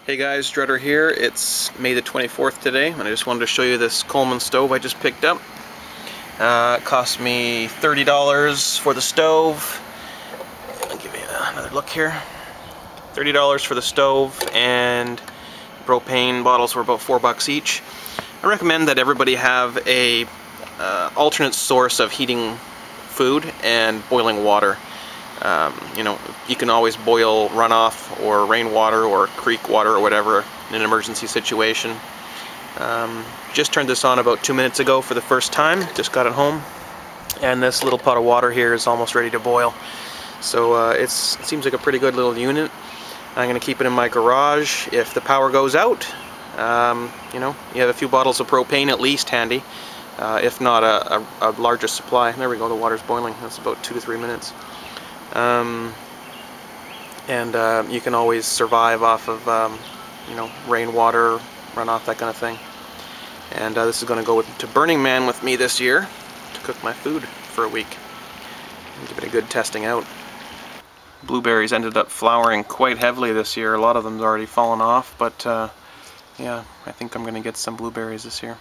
Hey guys, Dreader here. It's May the 24th today, and I just wanted to show you this Coleman stove I just picked up. It cost me $30 for the stove. I'll give you another look here. $30 for the stove, and propane bottles were about $4 each. I recommend that everybody have a alternate source of heating food and boiling water. You know, you can always boil runoff or rainwater or creek water or whatever in an emergency situation. Just turned this on about 2 minutes ago for the first time. Just got it home, and this little pot of water here is almost ready to boil. So it seems like a pretty good little unit. I'm going to keep it in my garage. If the power goes out, you know, you have a few bottles of propane at least handy. If not a larger supply. There we go, the water's boiling. That's about 2 to 3 minutes. You can always survive off of, you know, rainwater, runoff, that kind of thing. And this is going to go to Burning Man with me this year to cook my food for a week. And give it a good testing out. Blueberries ended up flowering quite heavily this year. A lot of them's already fallen off, but yeah, I think I'm going to get some blueberries this year.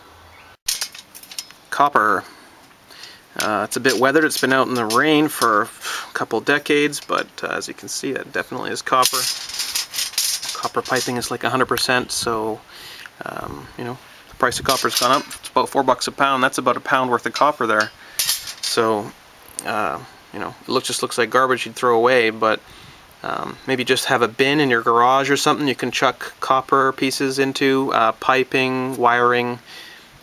Copper. It's a bit weathered. It's been out in the rain for a couple decades, but as you can see, it definitely is copper. Copper piping is like 100%, so you know, the price of copper's gone up. It's about $4 a pound. That's about a pound worth of copper there. So you know, it just looks like garbage you'd throw away, but maybe just have a bin in your garage or something you can chuck copper pieces into, piping, wiring,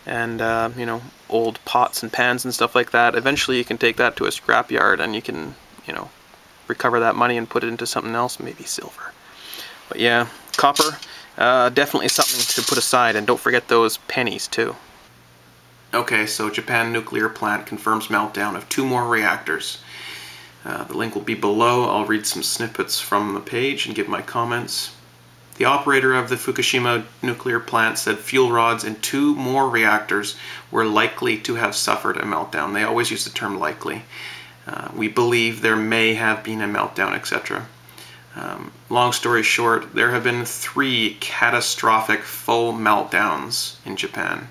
and you know, old pots and pans and stuff like that. Eventually you can take that to a scrapyard and you can, you know, recover that money and put it into something else, maybe silver. But yeah, copper, definitely something to put aside, and don't forget those pennies too. Okay, so Japan nuclear plant confirms meltdown of 2 more reactors. The link will be below. I'll read some snippets from the page and give my comments. The operator of the Fukushima nuclear plant said fuel rods in 2 more reactors were likely to have suffered a meltdown. They always use the term likely. We believe there may have been a meltdown, etc. Long story short, there have been 3 catastrophic full meltdowns in Japan.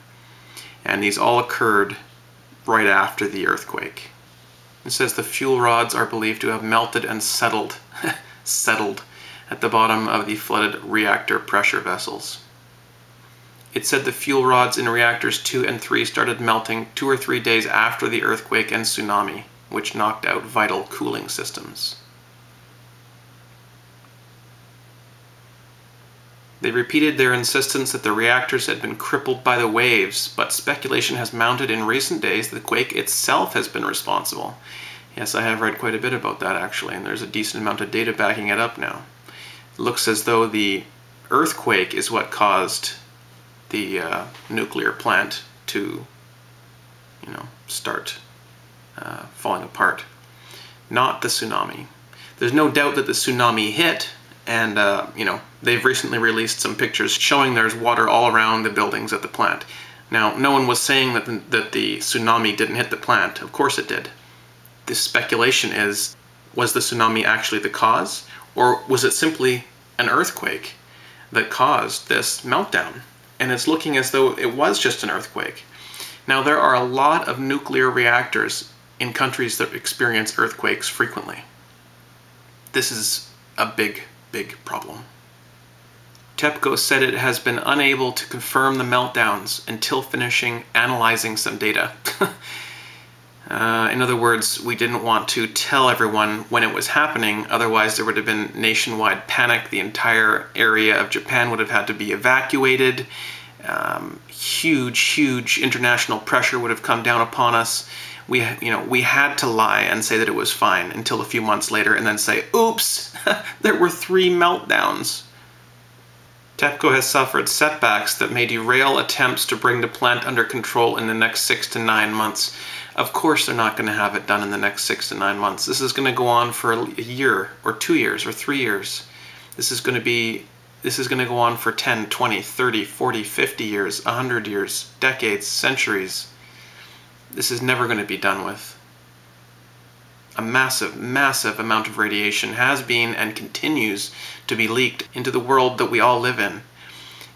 And these all occurred right after the earthquake. It says the fuel rods are believed to have melted and settled at the bottom of the flooded reactor pressure vessels. It said the fuel rods in reactors 2 and 3 started melting 2 or 3 days after the earthquake and tsunami, which knocked out vital cooling systems. They repeated their insistence that the reactors had been crippled by the waves, but speculation has mounted in recent days that the quake itself has been responsible. Yes, I have read quite a bit about that actually, and there's a decent amount of data backing it up now. It looks as though the earthquake is what caused the nuclear plant to, you know, start falling apart, not the tsunami. There's no doubt that the tsunami hit, and you know, they've recently released some pictures showing there's water all around the buildings at the plant. Now, no one was saying that the tsunami didn't hit the plant. Of course it did. The speculation is, was the tsunami actually the cause, or was it simply an earthquake that caused this meltdown? And it's looking as though it was just an earthquake. Now, there are a lot of nuclear reactors in countries that experience earthquakes frequently. This is a big problem. TEPCO said it has been unable to confirm the meltdowns until finishing analyzing some data. In other words, we didn't want to tell everyone when it was happening, otherwise there would have been nationwide panic. The entire area of Japan would have had to be evacuated. Huge international pressure would have come down upon us. We had to lie and say that it was fine until a few months later, and then say, oops, there were 3 meltdowns. TEPCO has suffered setbacks that may derail attempts to bring the plant under control in the next 6 to 9 months. Of course they're not going to have it done in the next 6 to 9 months. This is going to go on for a year, or 2 years, or 3 years. This is going to go on for 10, 20, 30, 40, 50 years, 100 years, decades, centuries. This is never going to be done with. a massive, massive amount of radiation has been and continues to be leaked into the world that we all live in.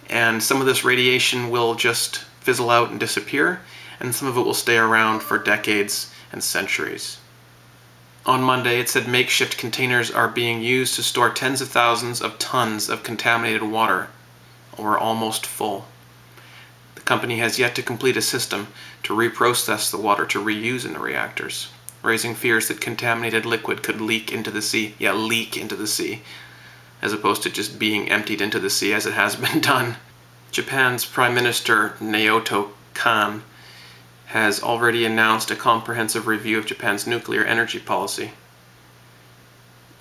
And some of this radiation will just fizzle out and disappear, and some of it will stay around for decades and centuries. On Monday, it said makeshift containers are being used to store tens of thousands of tons of contaminated water, or almost full. The company has yet to complete a system to reprocess the water to reuse in the reactors, raising fears that contaminated liquid could leak into the sea. Yeah, leak into the sea, as opposed to just being emptied into the sea as it has been done. Japan's Prime Minister Naoto Kan has already announced a comprehensive review of Japan's nuclear energy policy.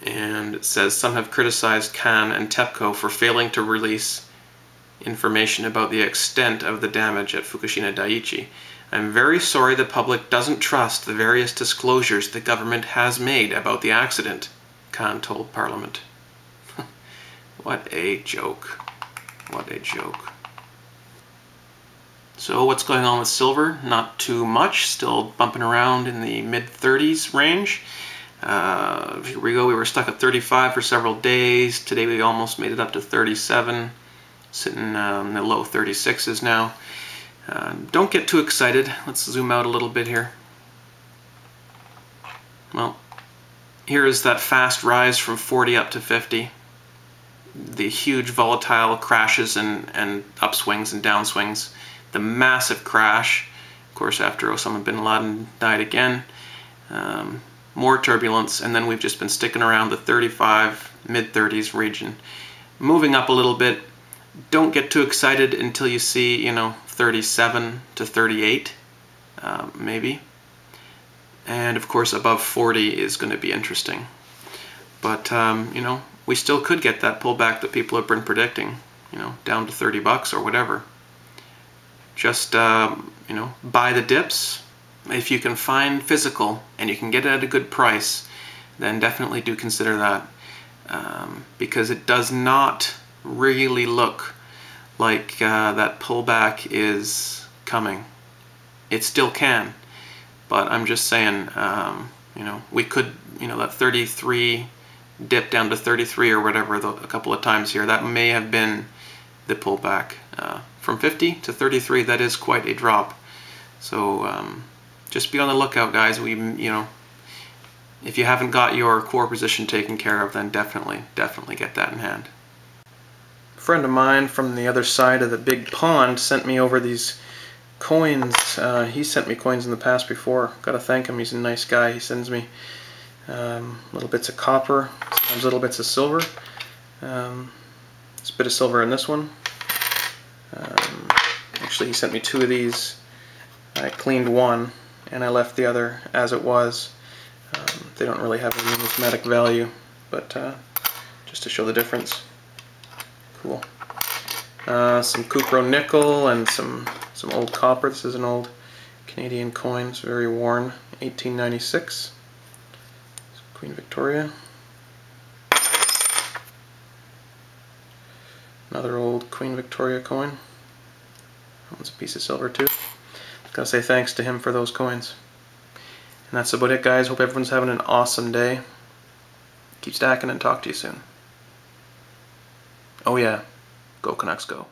And it says some have criticized Kan and TEPCO for failing to release information about the extent of the damage at Fukushima Daiichi. I'm very sorry the public doesn't trust the various disclosures the government has made about the accident, Kan told Parliament. What a joke. What a joke. So what's going on with silver? Not too much, still bumping around in the mid-30s range. Here we go, we were stuck at 35 for several days. Today we almost made it up to 37, sitting in the low 36s now. Don't get too excited. Let's zoom out a little bit here. Well, here is that fast rise from 40 up to 50. The huge volatile crashes and upswings and downswings. The massive crash, of course, after Osama bin Laden died again. More turbulence, and then we've just been sticking around the 35, mid-30s region. Moving up a little bit. Don't get too excited until you see, 37 to 38, maybe. And of course, above 40 is going to be interesting. But, we still could get that pullback that people have been predicting, down to $30 or whatever. Just, buy the dips. If you can find physical and you can get it at a good price, then definitely do consider that. Because it does not really look like that pullback is coming. It still can, but I'm just saying, we could, that 33 dip down to 33 or whatever a couple of times here, that may have been the pullback. From 50 to 33, that is quite a drop. So just be on the lookout, guys. If you haven't got your core position taken care of, then definitely get that in hand. A friend of mine from the other side of the big pond sent me over these coins. He sent me coins in the past before. Gotta thank him, he's a nice guy. He sends me little bits of copper, sometimes little bits of silver. There's a bit of silver in this one. Actually, he sent me two of these. I cleaned one and I left the other as it was. They don't really have any numismatic value, but just to show the difference. Cool. Some cupro nickel and some old copper. This is an old Canadian coin. It's very worn. 1896. Queen Victoria. Another old Queen Victoria coin. That one's a piece of silver too. Gotta say thanks to him for those coins. And that's about it, guys. Hope everyone's having an awesome day. Keep stacking and talk to you soon. Oh yeah, go Canucks go.